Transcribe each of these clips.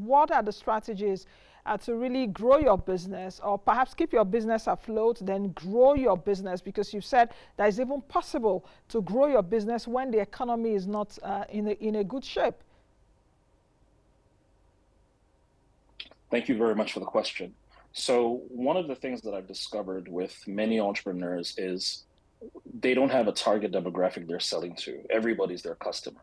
what are the strategies to really grow your business, or perhaps keep your business afloat, then grow your business? Because you've said that it's even possible to grow your business when the economy is not in a good shape. Thank you very much for the question. So one of the things that I've discovered with many entrepreneurs is they don't have a target demographic they're selling to. Everybody's their customer.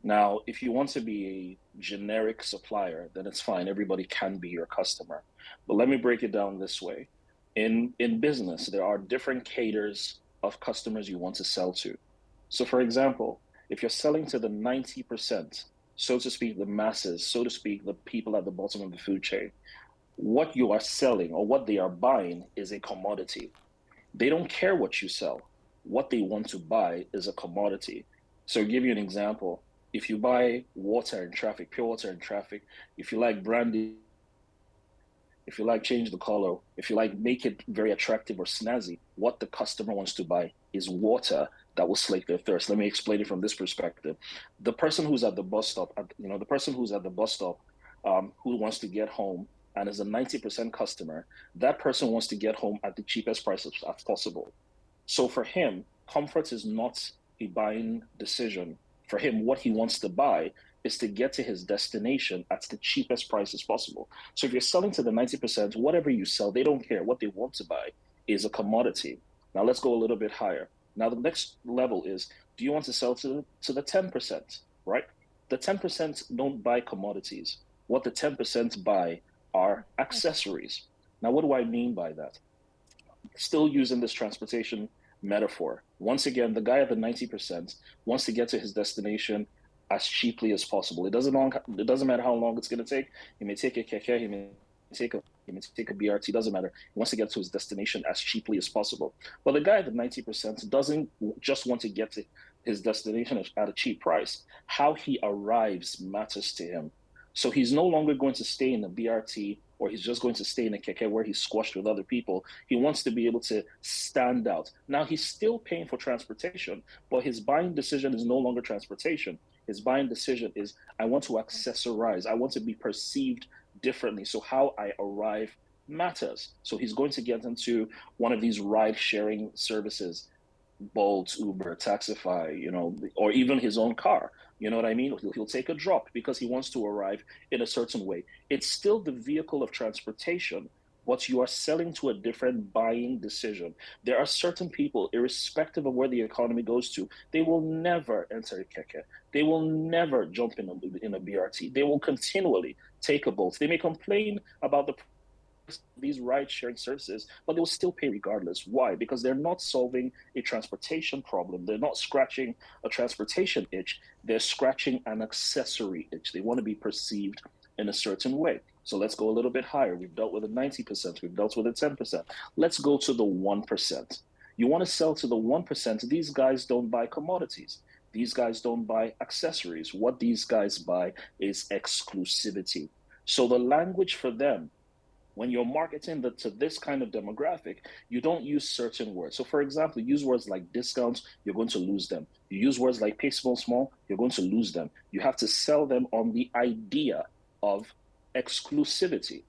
Now, if you want to be a generic supplier, then it's fine. Everybody can be your customer. But let me break it down this way. In business, there are different cadres of customers you want to sell to. So for example, if you're selling to the 90%, so to speak, the masses, so to speak, the people at the bottom of the food chain, what you are selling or what they are buying is a commodity. They don't care what you sell. What they want to buy is a commodity. So I'll give you an example. If you buy water in traffic, pure water in traffic, if you like brandy, if you like change the color, if you like make it very attractive or snazzy, what the customer wants to buy is water that will slake their thirst. Let me explain it from this perspective. The person who's at the bus stop, the person who's at the bus stop who wants to get home and is a 90% customer, that person wants to get home at the cheapest price as possible. So for him, comfort is not a buying decision. For him, what he wants to buy is to get to his destination at the cheapest price as possible. So if you're selling to the 90%, whatever you sell, they don't care. What they want to buy is a commodity. Now let's go a little bit higher. Now the next level is, do you want to sell to the 10%, right? The 10% don't buy commodities. What the 10% buy are accessories. Now, what do I mean by that? Still using this transportation metaphor. Once again, the guy at the 90% wants to get to his destination as cheaply as possible. It doesn't matter how long it's going to take. He may take a keke, he may take a BRT, doesn't matter. He wants to get to his destination as cheaply as possible. But the guy at the 90% doesn't just want to get to his destination at a cheap price. How he arrives matters to him. So he's no longer going to stay in a BRT, or he's just going to stay in a keke where he's squashed with other people. He wants to be able to stand out. Now, he's still paying for transportation, but his buying decision is no longer transportation. His buying decision is, I want to accessorize. I want to be perceived differently. So how I arrive matters. So he's going to get into one of these ride sharing services, Bolt, Uber, Taxify, or even his own car. You know what I mean? He'll take a drop because he wants to arrive in a certain way. It's still the vehicle of transportation, but you are selling to a different buying decision. There are certain people, irrespective of where the economy goes to, they will never enter a keke. They will never jump in a BRT. They will continually take a Bolt. They may complain about these ride sharing services, but they'll still pay regardless. Why? Because they're not solving a transportation problem. They're not scratching a transportation itch. They're scratching an accessory itch. They want to be perceived in a certain way. So let's go a little bit higher. We've dealt with the 90%. We've dealt with the 10%. Let's go to the 1%. You want to sell to the 1%. These guys don't buy commodities. These guys don't buy accessories. What these guys buy is exclusivity. So the language for them, when you're marketing to this kind of demographic, you don't use certain words. So for example, use words like discounts, you're going to lose them. You use words like pay small, you're going to lose them. You have to sell them on the idea of exclusivity.